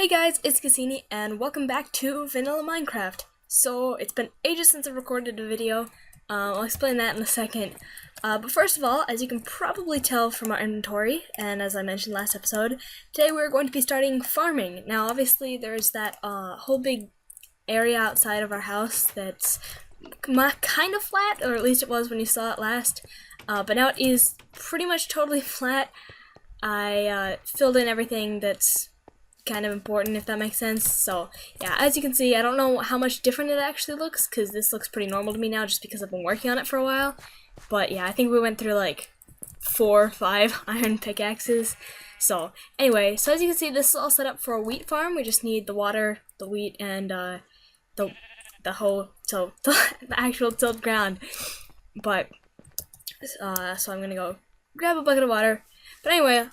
Hey guys, it's Kassini, and welcome back to Vanilla Minecraft. So, it's been ages since I've recorded a video. I'll explain that in a second. But first of all, as you can probably tell from our inventory, and as I mentioned last episode, today we're going to be starting farming. Now, obviously, there's that whole big area outside of our house that's kind of flat, or at least it was when you saw it last. But now it is pretty much totally flat. I filled in everything that's kind of important, if that makes sense. So yeah, as you can see, I don't know how much different it actually looks, because this looks pretty normal to me now just because I've been working on it for a while. But yeah, I think we went through like 4 or 5 iron pickaxes. So anyway, so as you can see, this is all set up for a wheat farm. We just need the water, the wheat, and the actual tilled ground. But so I'm gonna go grab a bucket of water. But anyway,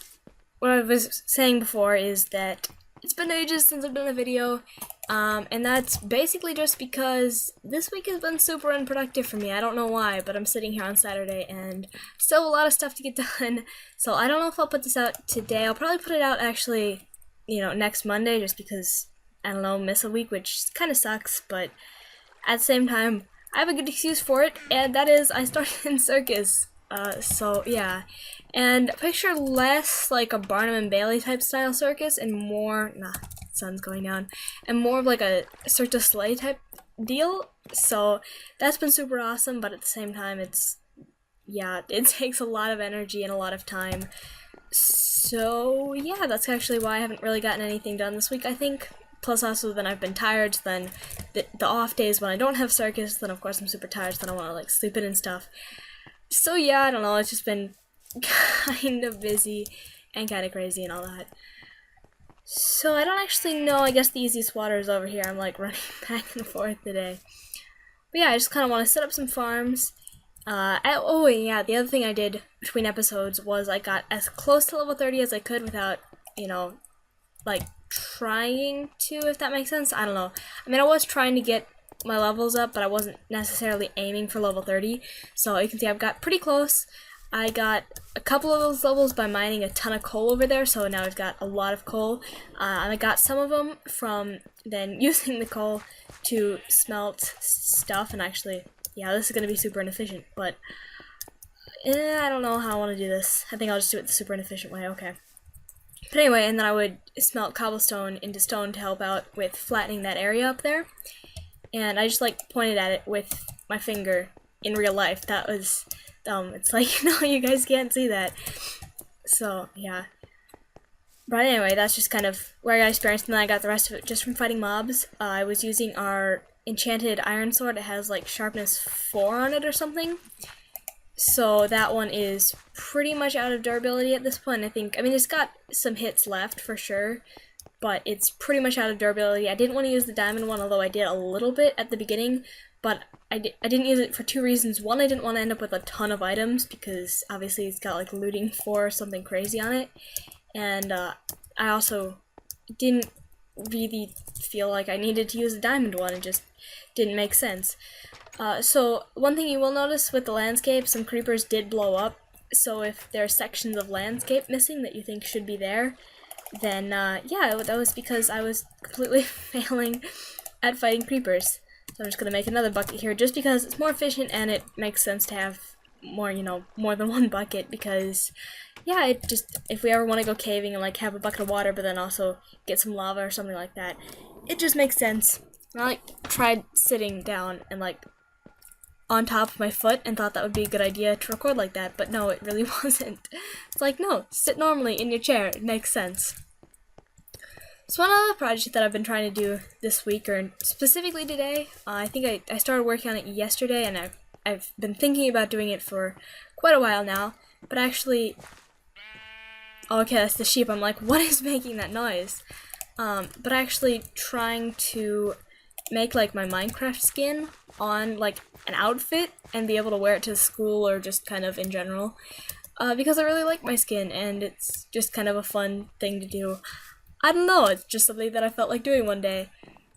what I was saying before is that it's been ages since I've done a video, and that's basically just because this week has been super unproductive for me. I don't know why, but I'm sitting here on Saturday and still a lot of stuff to get done. So I don't know if I'll put this out today. I'll probably put it out actually, next Monday, just because, I don't know, miss a week, which kind of sucks, but at the same time, I have a good excuse for it, and that is I started in circus. So yeah, and picture less like a Barnum and Bailey type style circus and more, sun's going down, and more of like a Cirque du Soleil type deal. So that's been super awesome, but at the same time, it takes a lot of energy and a lot of time. So yeah, that's actually why I haven't really gotten anything done this week, I think. Plus also then I've been tired, so then the off days when I don't have circus, then of course I'm super tired, so then I want to like sleep in and stuff. So yeah, I don't know, it's just been kind of busy and kind of crazy and all that. So I don't actually know, I guess the easiest water is over here. I'm like running back and forth today. But yeah, I just kind of want to set up some farms. Oh yeah, the other thing I did between episodes was I got as close to level 30 as I could without, like trying to, if that makes sense. I don't know. I mean, I was trying to get my levels up, but I wasn't necessarily aiming for level 30. So you can see I've got pretty close. I got a couple of those levels by mining a ton of coal over there, so now I've got a lot of coal. I got some of them from then using the coal to smelt stuff, and actually, yeah, this is going to be super inefficient, but I don't know how I want to do this. I think I'll just do it the super inefficient way, okay. But anyway, and then I would smelt cobblestone into stone to help out with flattening that area up there. And I just like pointed at it with my finger in real life. That was it's like, you guys can't see that. So yeah. But anyway, that's just kind of where I got experience, and then I got the rest of it just from fighting mobs. I was using our enchanted iron sword. It has like sharpness 4 on it or something. So that one is pretty much out of durability at this point, I think. I mean, it's got some hits left for sure, but it's pretty much out of durability. I didn't want to use the diamond one, although I did a little bit at the beginning, but I didn't use it for 2 reasons. One, I didn't want to end up with a ton of items, because obviously it's got like looting 4 or something crazy on it, and I also didn't really feel like I needed to use the diamond one. It just didn't make sense. So one thing you will notice with the landscape, some creepers did blow up, so if there are sections of landscape missing that you think should be there, then yeah, that was because I was completely failing at fighting creepers. So I'm just gonna make another bucket here just because it's more efficient, and it makes sense to have more, more than one bucket, because yeah, it just, if we ever want to go caving and like have a bucket of water but then also get some lava or something like that, it just makes sense. And I like tried sitting down and like on top of my foot and thought that would be a good idea to record like that, but no, it really wasn't. It's like, no, sit normally in your chair, it makes sense. So one other project that I've been trying to do this week, or specifically today, I think I started working on it yesterday, and I've been thinking about doing it for quite a while now, but actually, okay, that's the sheep. I'm like, what is making that noise? But actually trying to make like my Minecraft skin on like an outfit and be able to wear it to school or just kind of in general, because I really like my skin and it's just kind of a fun thing to do. I don't know, it's just something that I felt like doing one day.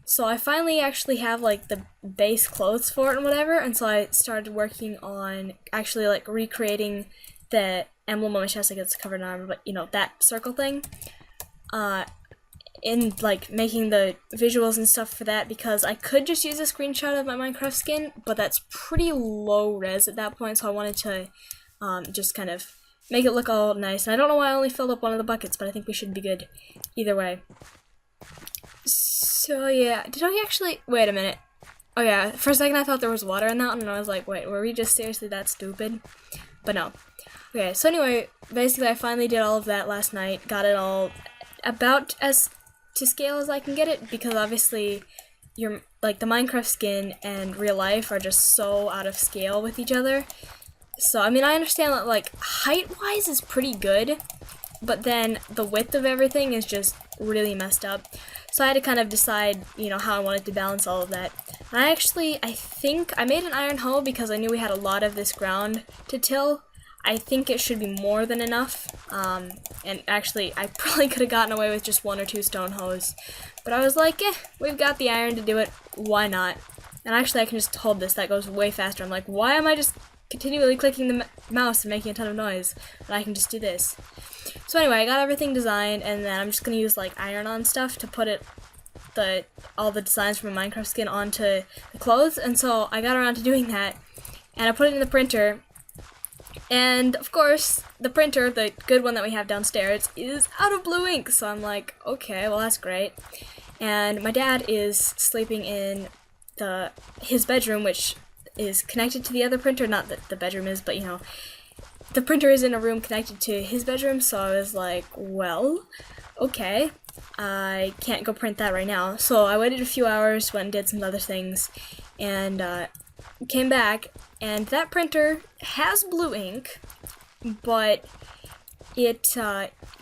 So I finally actually have like the base clothes for it and whatever, and so I started working on actually like recreating the emblem on my chest. Like it's covered in armor, but that circle thing. in like making the visuals and stuff for that, because I could just use a screenshot of my Minecraft skin, but that's pretty low res at that point, so I wanted to just kind of make it look all nice. And I don't know why I only filled up one of the buckets, but I think we should be good either way. So yeah, did I actually, wait a minute. Oh yeah, for a second I thought there was water in that one, and I was like, wait, were we just seriously that stupid? But no. Okay, so anyway, basically I finally did all of that last night, got it all about as to scale as I can get it, because obviously your like the Minecraft skin and real life are just so out of scale with each other. So I mean, I understand that like height-wise is pretty good, but then the width of everything is just really messed up. So I had to kind of decide, you know, how I wanted to balance all of that. And I think I made an iron hoe because I knew we had a lot of this ground to till. I think it should be more than enough. And actually, I probably could have gotten away with just 1 or 2 stone hoes. But I was like, we've got the iron to do it. Why not? And actually, I can just hold this. That goes way faster. I'm like, why am I just continually clicking the mouse and making a ton of noise? But I can just do this. So anyway, I got everything designed, and then I'm just gonna use like iron-on stuff to put all the designs from a Minecraft skin onto the clothes. And so I got around to doing that, and I put it in the printer. And of course, the printer, the good one that we have downstairs, is out of blue ink. So I'm like, okay, well that's great. And my dad is sleeping in his bedroom, which is connected to the other printer. Not that the bedroom is, but you know, the printer is in a room connected to his bedroom. So I was like, well, okay, I can't go print that right now. So I waited a few hours, went and did some other things, and came back, and that printer has blue ink, but it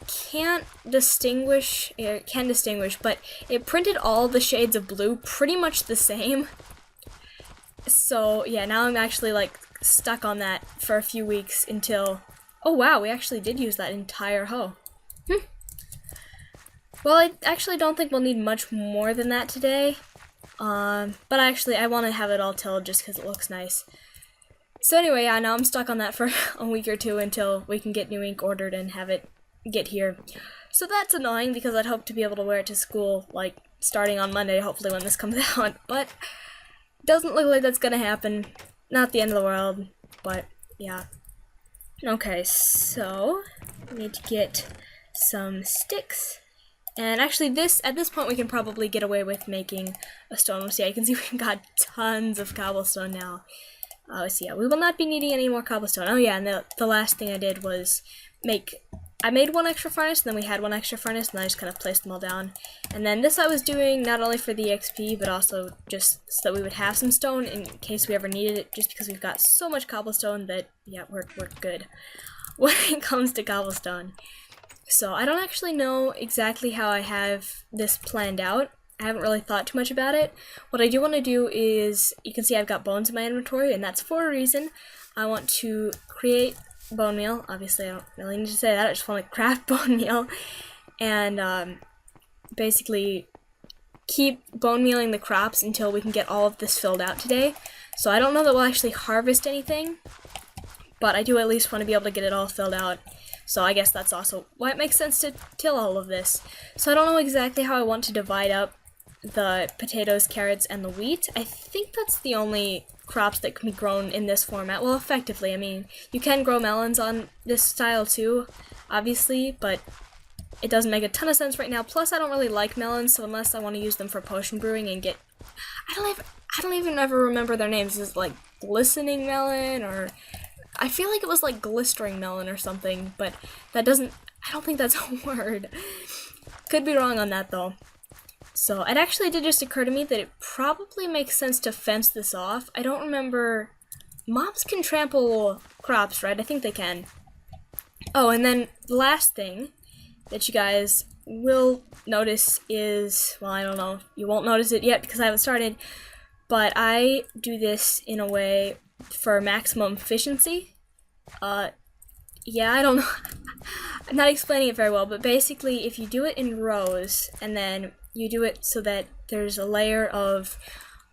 can't distinguish, it can distinguish, but it printed all the shades of blue pretty much the same. So yeah, now I'm actually like stuck on that for a few weeks until, oh wow, we actually did use that entire hoe. Well, I actually don't think we'll need much more than that today. But actually, I want to have it all tilled just because it looks nice. So anyway, yeah, now I'm stuck on that for a week or two until we can get new ink ordered and have it get here. So that's annoying because I'd hope to be able to wear it to school, like, starting on Monday, hopefully when this comes out. But doesn't look like that's gonna happen. Not the end of the world, but yeah. Okay, so I need to get some sticks. And actually, at this point, we can probably get away with making a stone. Let's see, you can see we've got tons of cobblestone now. Let's see, yeah, we will not be needing any more cobblestone. Oh yeah, and the last thing I did was I made 1 extra furnace, and then we had 1 extra furnace, and I just kind of placed them all down. And then this I was doing not only for the XP, but also just so that we would have some stone in case we ever needed it, just because we've got so much cobblestone that, yeah, we're good when it comes to cobblestone. So I don't actually know exactly how I have this planned out. I haven't really thought too much about it. What I do want to do is, you can see I've got bones in my inventory, and that's for a reason. I want to create bone meal. Obviously, I don't really need to say that. I just want to craft bone meal and basically keep bone mealing the crops until we can get all of this filled out today. So I don't know that we'll actually harvest anything, but I do at least want to be able to get it all filled out. So I guess that's also why it makes sense to till all of this. So I don't know exactly how I want to divide up the potatoes, carrots, and the wheat. I think that's the only crops that can be grown in this format. Well, effectively, I mean, you can grow melons on this style too, obviously, but it doesn't make a ton of sense right now. Plus, I don't really like melons, so unless I want to use them for potion brewing and get... I don't even ever remember their names. Is it like glistening melon, or... I feel like it was like glistering melon or something, but that doesn't... I don't think that's a word. Could be wrong on that, though. So, it actually did just occur to me that it probably makes sense to fence this off. I don't remember... Mobs can trample crops, right? I think they can. Oh, and then the last thing that you guys will notice is... Well, I don't know. You won't notice it yet because I haven't started. But I do this in a way for maximum efficiency. Yeah, I don't know. I'm not explaining it very well, but basically if you do it in rows and then you do it so that there's a layer of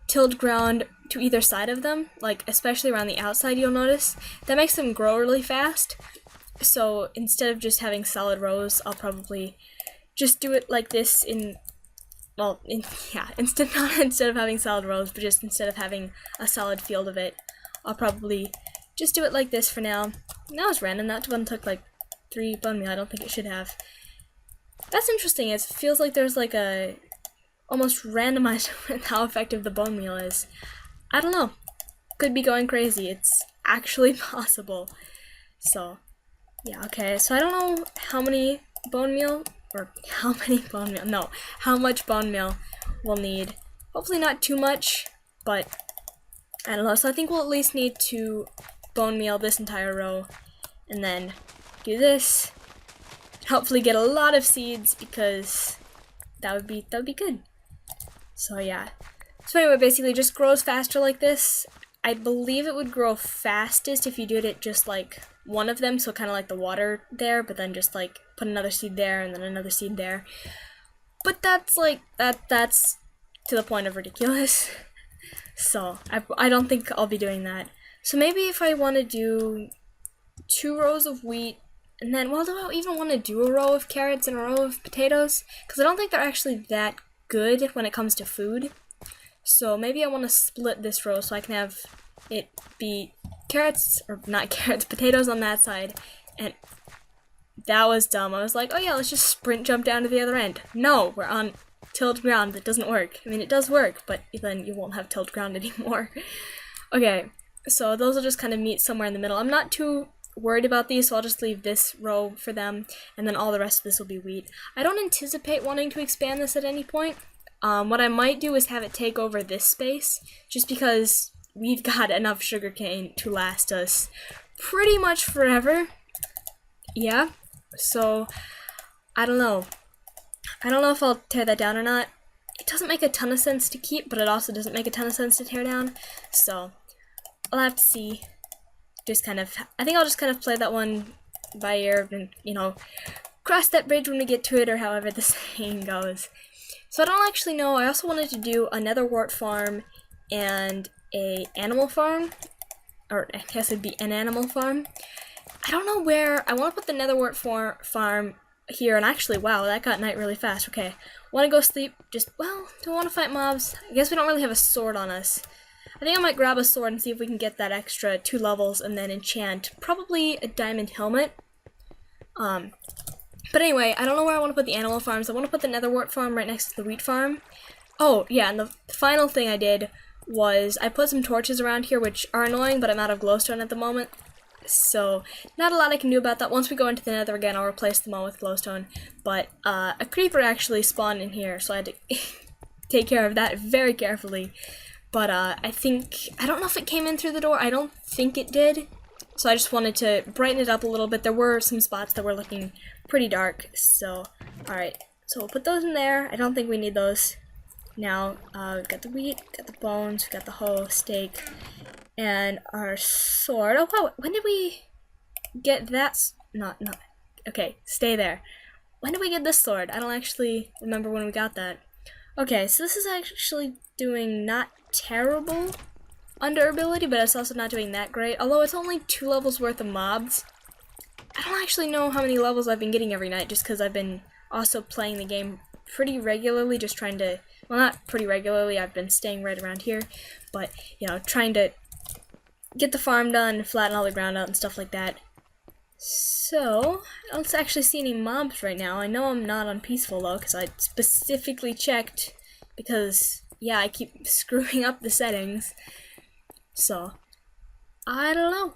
tilled ground to either side of them, like especially around the outside, you'll notice, that makes them grow really fast. So instead of just having solid rows, I'll probably just do it like this well, yeah, instead of having solid rows, but just instead of having a solid field of it, I'll probably just do it like this for now. That was random. That one took like 3 bone meal. I don't think it should have. That's interesting. It feels like there's like a almost randomized with how effective the bone meal is. I don't know. Could be going crazy. It's actually possible. So, yeah, okay. So I don't know how many bone meal, or how many bone meal, no, how much bone meal we'll need. Hopefully not too much, but I don't know. So I think we'll at least need to bone meal this entire row, and then do this. Hopefully get a lot of seeds, because that would be good. So yeah. So anyway, basically just grows faster like this. I believe it would grow fastest if you did it just like one of them, so kind of like the water there, but then just like put another seed there and then another seed there. But that's like that's to the point of ridiculous. So I don't think I'll be doing that. So maybe if I want to do 2 rows of wheat, and then, well, do I even want to do a row of carrots and a row of potatoes? Because I don't think they're actually that good when it comes to food. So maybe I want to split this row so I can have it be carrots, or not carrots, potatoes on that side. And that was dumb. I was like, oh yeah, let's just sprint jump down to the other end. No, we're on tilled ground. That doesn't work. I mean, it does work, but then you won't have tilled ground anymore. Okay, so those will just kind of meet somewhere in the middle. I'm not too worried about these, so I'll just leave this row for them, and then all the rest of this will be wheat. I don't anticipate wanting to expand this at any point. What I might do is have it take over this space, just because we've got enough sugarcane to last us pretty much forever. Yeah, so I don't know. I don't know if I'll tear that down or not. It doesn't make a ton of sense to keep, but it also doesn't make a ton of sense to tear down, so I'll have to see. Just kind of, I think I'll just kind of play that one by ear and, you know, cross that bridge when we get to it, or however the saying goes. So I don't actually know. I also wanted to do a nether wart farm and a animal farm, or I guess it'd be an animal farm. I don't know where. I want to put the nether wart farm here, and actually, wow, that got night really fast. Okay, want to go sleep, just, well, don't want to fight mobs. I guess we don't really have a sword on us. I think I might grab a sword and see if we can get that extra 2 levels and then enchant probably a diamond helmet. But anyway, I don't know where I want to put the animal farms. I want to put the nether wart farm right next to the wheat farm. Oh, yeah, and the final thing I did was I put some torches around here, which are annoying, but I'm out of glowstone at the moment. So, not a lot I can do about that. Once we go into the nether again, I'll replace them all with glowstone. But, a creeper actually spawned in here, so I had to take care of that very carefully. But, I don't know if it came in through the door. I don't think it did. So I just wanted to brighten it up a little bit. There were some spots that were looking pretty dark. So, alright. So we'll put those in there. I don't think we need those now. We've got the wheat, got the bones, we've got the hoe, steak, and our sword. Oh, wow. When did we get that? Not. Okay, stay there. When did we get this sword? I don't actually remember when we got that. Okay, so this is actually doing not terrible under ability, but it's also not doing that great. Although it's only 2 levels worth of mobs. I don't actually know how many levels I've been getting every night, just because I've been also playing the game pretty regularly, just trying to, well, not pretty regularly, I've been staying right around here, but, you know, trying to get the farm done, flatten all the ground out and stuff like that. So, I don't actually see any mobs right now. I know I'm not on peaceful though, because I specifically checked, because, yeah, I keep screwing up the settings. So, I don't know.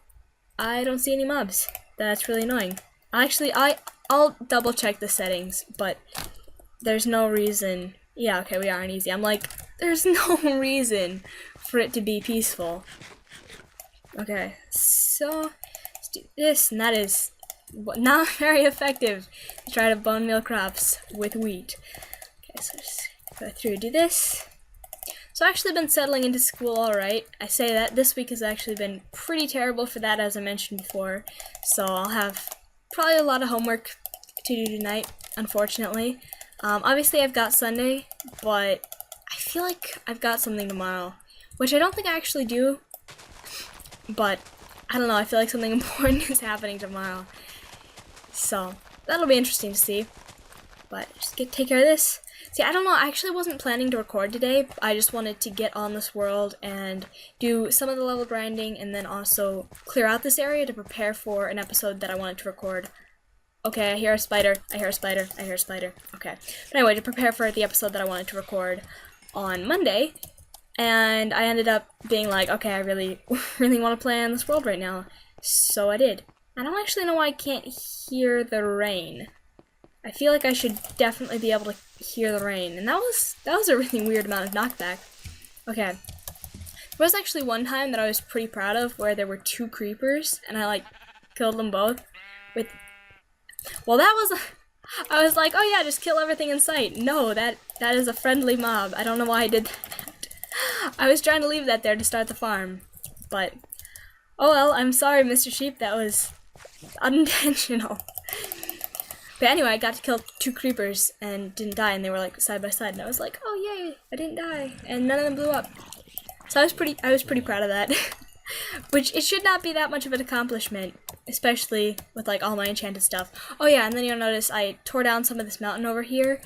I don't see any mobs. That's really annoying. Actually, I'll double check the settings, but there's no reason. Yeah, okay, we are on easy. I'm like, there's no reason for it to be peaceful. Okay, so let's do this, and that is not very effective to try to bone meal crops with wheat. Okay, so just go through, do this. So I've actually been settling into school alright. I say that this week has actually been pretty terrible for that, as I mentioned before. So I'll have probably a lot of homework to do tonight, unfortunately. Obviously I've got Sunday, but I feel like I've got something tomorrow, which I don't think I actually do. But I don't know, I feel like something important is happening tomorrow. So that'll be interesting to see. But just take care of this. See, I don't know, I actually wasn't planning to record today. I just wanted to get on this world and do some of the level grinding and then also clear out this area to prepare for an episode that I wanted to record. Okay, I hear a spider, I hear a spider, I hear a spider. Okay. But anyway, to prepare for the episode that I wanted to record on Monday, and I ended up being like, okay, I really want to play on this world right now. So I did. I don't actually know why I can't hear the rain. I feel like I should definitely be able to hear the rain, and that was a really weird amount of knockback. Okay. There was actually one time that I was pretty proud of where there were 2 creepers, and I, like, killed them both with... Well, that was... I was like, oh yeah, just kill everything in sight. No, that is a friendly mob. I don't know why I did that. I was trying to leave that there to start the farm, but... Oh well, I'm sorry, Mr. Sheep, that was unintentional. But anyway, I got to kill 2 creepers and didn't die, and they were like side by side, and I was like, oh yay, I didn't die, and none of them blew up. So I was pretty proud of that. Which, it should not be that much of an accomplishment, especially with like all my enchanted stuff. Oh yeah, and then you'll notice I tore down some of this mountain over here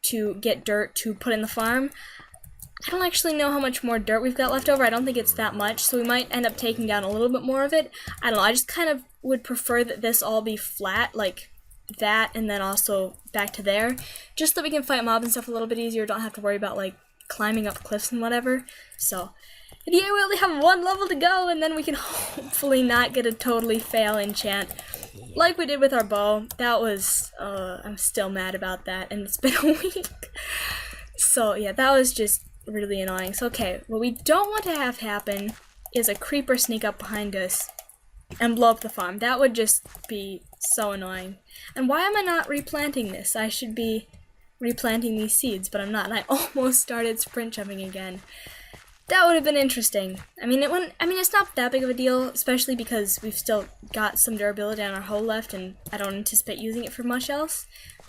to get dirt to put in the farm. I don't actually know how much more dirt we've got left over. I don't think it's that much, so we might end up taking down a little bit more of it. I don't know, I just kind of would prefer that this all be flat, like that, and then also back to there, just so we can fight mobs and stuff a little bit easier, don't have to worry about like climbing up cliffs and whatever. So yeah, we only have 1 level to go, and then we can hopefully not get a totally fail enchant like we did with our bow. That was I'm still mad about that, and it's been a week. So yeah, that was just really annoying. So okay, what we don't want to have happen is a creeper sneak up behind us and blow up the farm. That would just be so annoying. And why am I not replanting this? I should be replanting these seeds, but I'm not, and I almost started sprint jumping again. That would have been interesting. I mean, it's not that big of a deal, especially because we've still got some durability on our hoe left, and I don't anticipate using it for much else.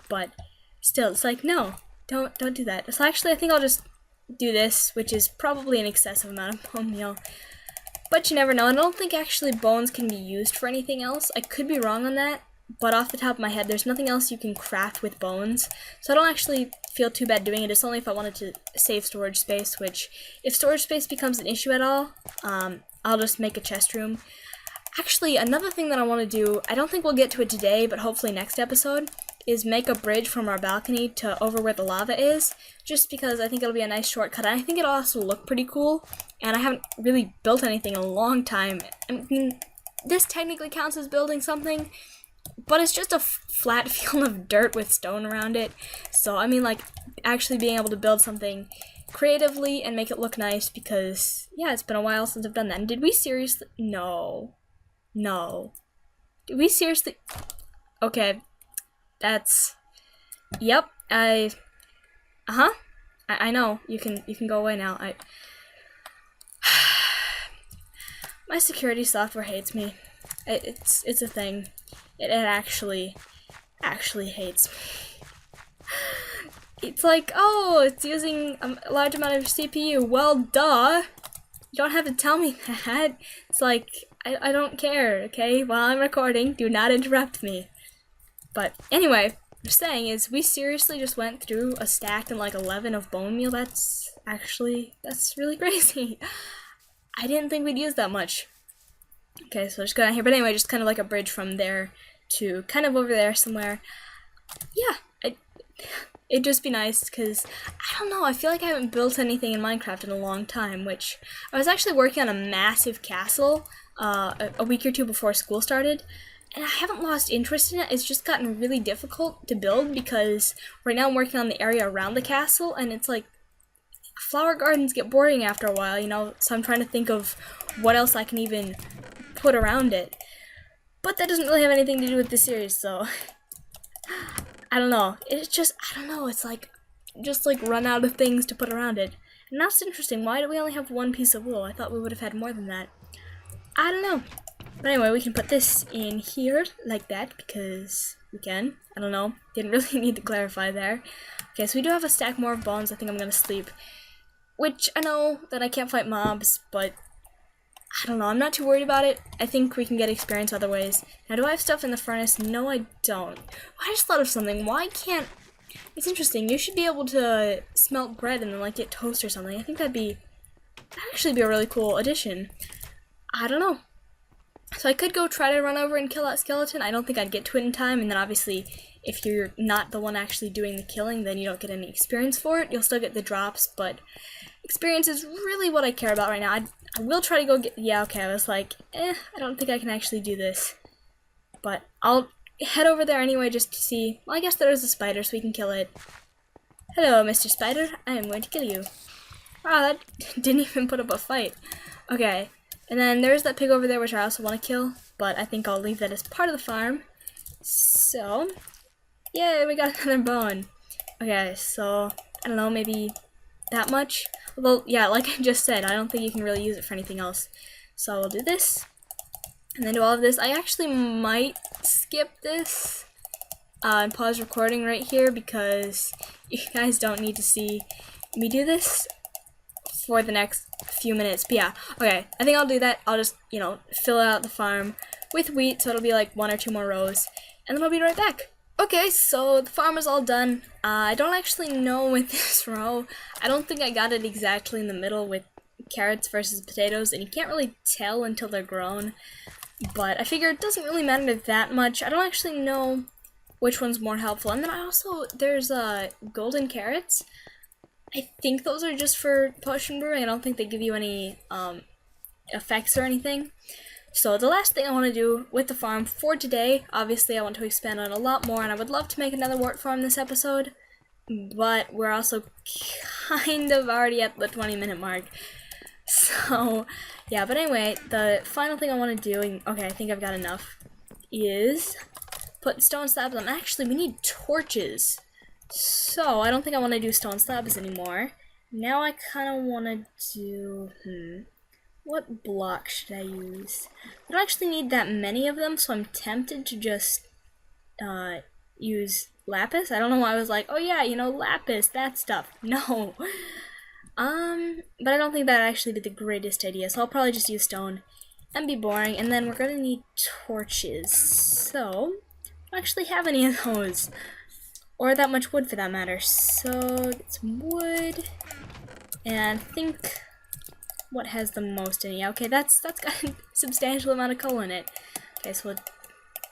But still, it's like, no, don't do that. So actually, I think I'll just do this, which is probably an excessive amount of bone meal. But you never know, and I don't think actually bones can be used for anything else. I could be wrong on that, but off the top of my head, there's nothing else you can craft with bones. So I don't actually feel too bad doing it. It's only if I wanted to save storage space, which, if storage space becomes an issue at all, I'll just make a chest room. Actually, another thing that I want to do, I don't think we'll get to it today, but hopefully next episode, is make a bridge from our balcony to over where the lava is, just because I think it'll be a nice shortcut, and I think it'll also look pretty cool, and I haven't really built anything in a long time. I mean, this technically counts as building something, but it's just a flat field of dirt with stone around it. So, I mean, like, actually being able to build something creatively and make it look nice, because, yeah, it's been a while since I've done that. And did we seriously? No. Did we seriously? Okay. That's... Yep, I know. You can go away now. My security software hates me. It's a thing. It actually hates me. It's like, oh, it's using a large amount of CPU. Well, duh. You don't have to tell me that. It's like, I don't care, okay? While I'm recording, do not interrupt me. But anyway, what I'm saying is, we seriously just went through a stack and like 11 of bone meal. That's really crazy. I didn't think we'd use that much. Okay, so just go down here. But anyway, just kind of like a bridge from there to kind of over there somewhere. Yeah, it'd just be nice, because, I don't know, I feel like I haven't built anything in Minecraft in a long time, which, I was actually working on a massive castle a week or 2 before school started, and I haven't lost interest in it. It's just gotten really difficult to build, because right now I'm working on the area around the castle, and it's like, flower gardens get boring after a while, you know, so I'm trying to think of what else I can even put around it. But that doesn't really have anything to do with the series, so I don't know. It's just, I don't know, it's like, just like run out of things to put around it. And that's interesting. Why do we only have 1 piece of wool? I thought we would have had more than that. I don't know. But anyway, we can put this in here like that, because we can. I don't know. Didn't really need to clarify there. Okay, so we do have a stack more of bones. I think I'm gonna sleep. Which, I know that I can't fight mobs, but I don't know. I'm not too worried about it. I think we can get experience other ways. Now, do I have stuff in the furnace? No, I don't. I just thought of something. Why can't It's interesting. You should be able to smelt bread and then like get toast or something. I think that'd actually be a really cool addition. I don't know. So I could go try to run over and kill that skeleton. I don't think I'd get to it in time, and then obviously if you're not the one actually doing the killing, then you don't get any experience for it. You'll still get the drops, but experience is really what I care about right now. I will try to go get, yeah, okay, I was like, I don't think I can actually do this. But I'll head over there anyway just to see, well, I guess there's a spider so we can kill it. Hello, Mr. Spider, I am going to kill you. Wow, that didn't even put up a fight. Okay, and then there's that pig over there which I also want to kill, but I think I'll leave that as part of the farm. So, yay, we got another bone. Okay, so, I don't know, maybe that much? Although, yeah, like I just said, I don't think you can really use it for anything else. So we'll do this, and then do all of this. I actually might skip this and pause recording right here because you guys don't need to see me do this for the next few minutes. But yeah, okay, I think I'll do that. I'll just, you know, fill out the farm with wheat, so it'll be like 1 or 2 more rows, and then I'll be right back. Okay, so the farm is all done. I don't actually know with this row. I don't think I got it exactly in the middle with carrots versus potatoes, and you can't really tell until they're grown. But I figure it doesn't really matter that much. I don't actually know which one's more helpful. And then there's golden carrots. I think those are just for potion brewing. I don't think they give you any effects or anything. So the last thing I want to do with the farm for today, obviously I want to expand on a lot more, and I would love to make another wart farm this episode, but we're also kind of already at the 20-minute mark. So, yeah, but anyway, the final thing I want to do, and okay, I think I've got enough, is put stone slabs on. Actually, we need torches. So, I don't think I want to do stone slabs anymore. Now I kind of want to do, what block should I use? I don't actually need that many of them, so I'm tempted to just use lapis. I don't know why I was like, oh yeah, you know, lapis, that stuff. No. But I don't think that'd actually be the greatest idea, so I'll probably just use stone and be boring, and then we're gonna need torches. So, I don't actually have any of those. Or that much wood for that matter. So, get some wood, and I think what has the most in it. Yeah, okay, that's got a substantial amount of coal in it. Okay, so we'll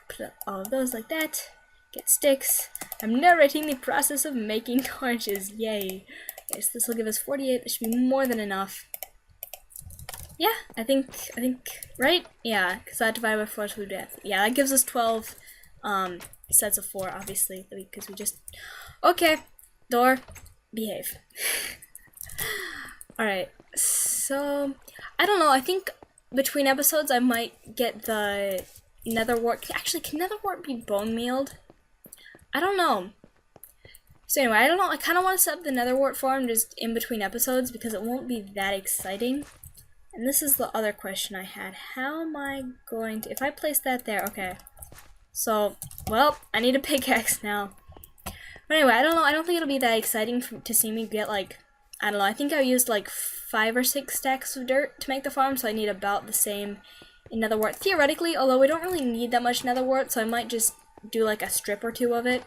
put all of those like that. Get sticks. I'm narrating the process of making torches. Yay. Okay, so this will give us 48. That should be more than enough. Yeah, I think, right? Yeah, because I divided by 4 to death. Yeah, that gives us 12 sets of 4, obviously, because we just... Okay, door, behave. Alright, so, I don't know, I think between episodes I might get the nether wart. Actually, can nether wart be bone mealed? I don't know. So anyway, I don't know, I kind of want to set up the nether wart farm just in between episodes because it won't be that exciting. And this is the other question I had. How am I going to, if I place that there, okay. So, well, I need a pickaxe now. But anyway, I don't know, I don't think it'll be that exciting to see me get like, I don't know, I think I used like 5 or 6 stacks of dirt to make the farm, so I need about the same in nether wart. Theoretically, although we don't really need that much nether wart, so I might just do like a strip or 2 of it.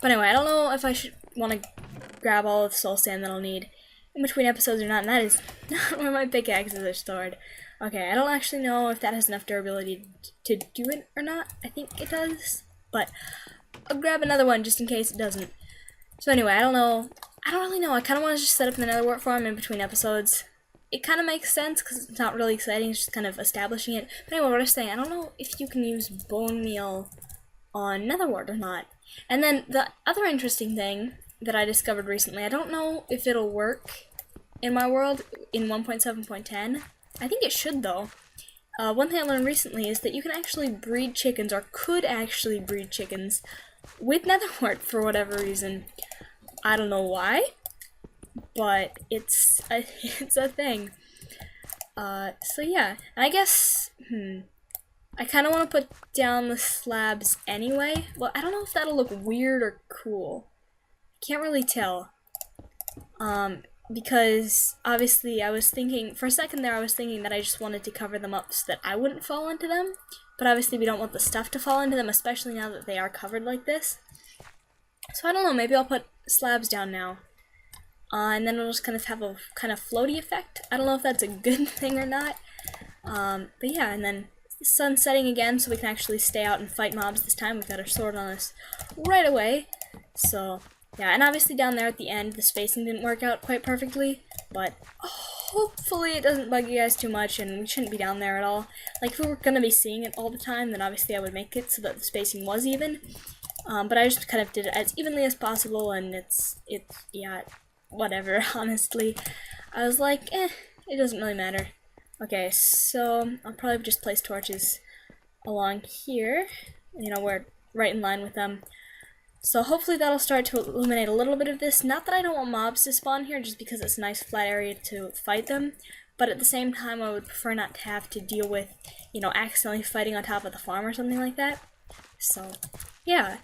But anyway, I don't know if I should want to grab all of the soul sand that I'll need in between episodes or not, and that is not where my pickaxes are stored. Okay, I don't actually know if that has enough durability to do it or not. I think it does, but I'll grab another one just in case it doesn't. So anyway, I don't know. I don't really know. I kind of want to just set up the nether wart farm in between episodes. It kind of makes sense because it's not really exciting, it's just kind of establishing it. But anyway, what I was saying, I don't know if you can use bone meal on nether wart or not. And then the other interesting thing that I discovered recently, I don't know if it'll work in my world in 1.7.10. I think it should though. One thing I learned recently is that you can actually breed chickens, or could actually breed chickens, with nether wart for whatever reason. I don't know why, but it's a thing. So yeah, and I guess, I kind of want to put down the slabs anyway. Well, I don't know if that'll look weird or cool. Can't really tell. Because obviously I was thinking, for a second there I was thinking that I just wanted to cover them up so that I wouldn't fall into them. But obviously we don't want the stuff to fall into them, especially now that they are covered like this. So I don't know, maybe I'll put slabs down now. And then it'll just kind of have a kind of floaty effect. I don't know if that's a good thing or not. But yeah, and then the sun's setting again, so we can actually stay out and fight mobs this time. We've got our sword on us right away. So, yeah, and obviously down there at the end, the spacing didn't work out quite perfectly. But hopefully it doesn't bug you guys too much, and we shouldn't be down there at all. Like, if we were going to be seeing it all the time, then obviously I would make it so that the spacing was even. But I just kind of did it as evenly as possible, and yeah, whatever, honestly. I was like, it doesn't really matter. Okay, so I'll probably just place torches along here. You know, we're right in line with them. So hopefully that'll start to illuminate a little bit of this. Not that I don't want mobs to spawn here, just because it's a nice flat area to fight them. But at the same time, I would prefer not to have to deal with, you know, accidentally fighting on top of the farm or something like that. So, yeah.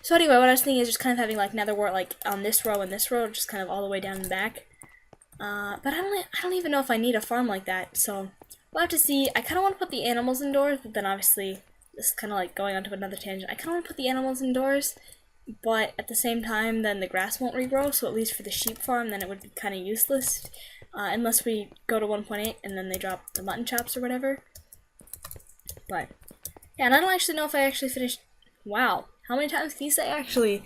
So anyway, what I was thinking is just kind of having like nether wart like on this row and this row, just kind of all the way down the back. But I don't even know if I need a farm like that, so we'll have to see. I kind of want to put the animals indoors, but then obviously, this is kind of like going on to another tangent. I kind of want to put the animals indoors, but at the same time, then the grass won't regrow, so at least for the sheep farm, then it would be kind of useless, unless we go to 1.8 and then they drop the mutton chops or whatever. But, yeah, and I don't actually know if I actually finished. Wow, how many times can you say actually?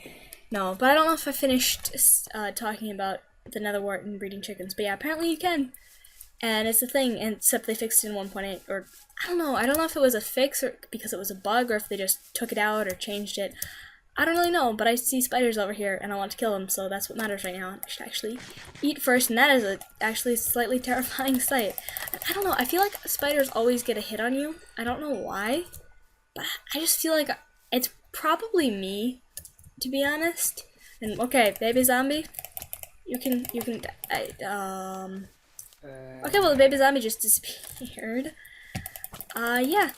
No, but I don't know if I finished talking about the nether wart and breeding chickens, but yeah, apparently you can, and it's a thing, except they fixed it in 1.8, or I don't know if it was a fix or because it was a bug, or if they just took it out or changed it. I don't really know, but I see spiders over here and I want to kill them, so that's what matters right now. I should actually eat first, and that is actually slightly terrifying sight. I don't know, I feel like spiders always get a hit on you. I don't know why, but I just feel like it's probably me, to be honest. And okay, baby zombie. You can okay, well, the baby zombie just disappeared. Yeah.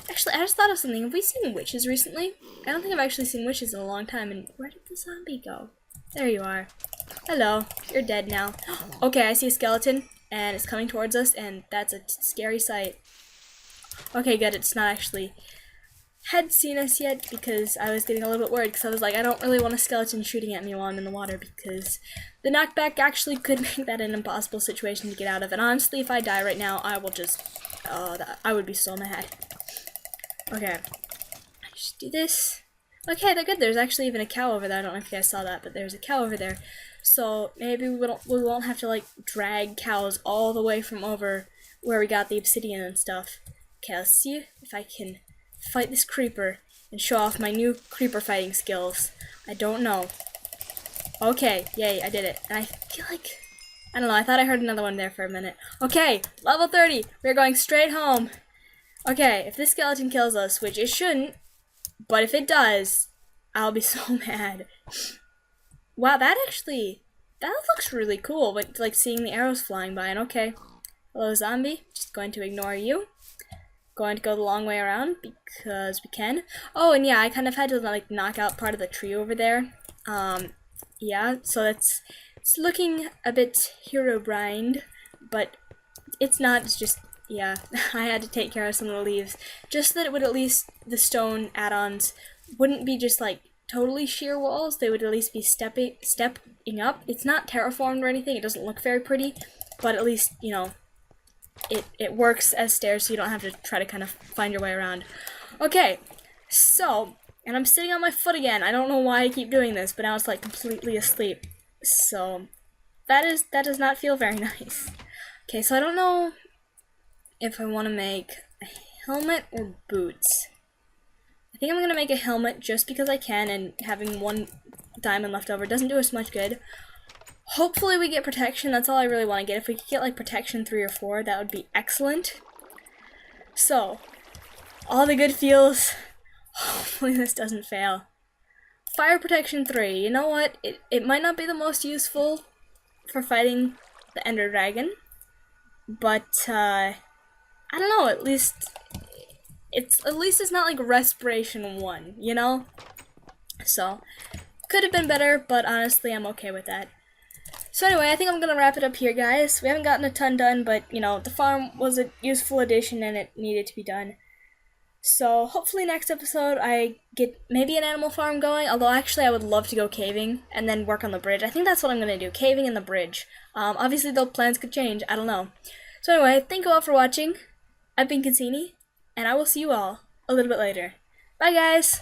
Actually, I just thought of something. Have we seen witches recently? I don't think I've actually seen witches in a long time, and where did the zombie go? There you are. Hello. You're dead now. Okay, I see a skeleton, and it's coming towards us, and that's a scary sight. Okay, good, it's not actually had seen us yet, because I was getting a little bit worried, because I was like, I don't really want a skeleton shooting at me while I'm in the water, because the knockback actually could make that an impossible situation to get out of, and honestly, if I die right now, I will just, I would be so mad. Okay, just do this. Okay, they're good. There's actually even a cow over there. I don't know if you guys saw that, but there's a cow over there. So maybe we won't have to like drag cows all the way from over where we got the obsidian and stuff. Okay, let's see if I can fight this creeper and show off my new creeper fighting skills. I don't know. Okay, yay, I did it. And I feel like, I don't know, I thought I heard another one there for a minute. Okay, level 30. We're going straight home. Okay, if this skeleton kills us, which it shouldn't, but if it does, I'll be so mad. Wow, that looks really cool, but like seeing the arrows flying by, and okay. Hello, zombie. Just going to ignore you. Going to go the long way around because we can. Oh, and yeah, I kind of had to like knock out part of the tree over there. Yeah, so it's looking a bit Herobrine, but it's not. It's just, yeah, I had to take care of some of the leaves just so that it would at least, the stone add-ons wouldn't be just like totally sheer walls. They would at least be stepping up. It's not terraformed or anything. It doesn't look very pretty, but at least, you know, it works as stairs, so you don't have to try to kind of find your way around. Okay, so, and I'm sitting on my foot again. I don't know why I keep doing this, but now it's like completely asleep. So, that does not feel very nice. Okay, so I don't know if I want to make a helmet or boots. I think I'm going to make a helmet just because I can, and having one diamond left over doesn't do us much good. Hopefully we get protection, that's all I really want to get. If we could get like protection 3 or 4, that would be excellent. So, all the good feels. Hopefully this doesn't fail. Fire protection 3, you know what? It might not be the most useful for fighting the Ender Dragon, but I don't know, at least it's not like respiration 1, you know? So, could have been better, but honestly I'm okay with that. So anyway, I think I'm gonna wrap it up here, guys. We haven't gotten a ton done, but, you know, the farm was a useful addition and it needed to be done. So hopefully next episode I get maybe an animal farm going, although actually I would love to go caving and then work on the bridge. I think that's what I'm going to do, caving and the bridge. Obviously though plans could change, I don't know. So anyway, thank you all for watching. I've been Kassini, and I will see you all a little bit later. Bye guys!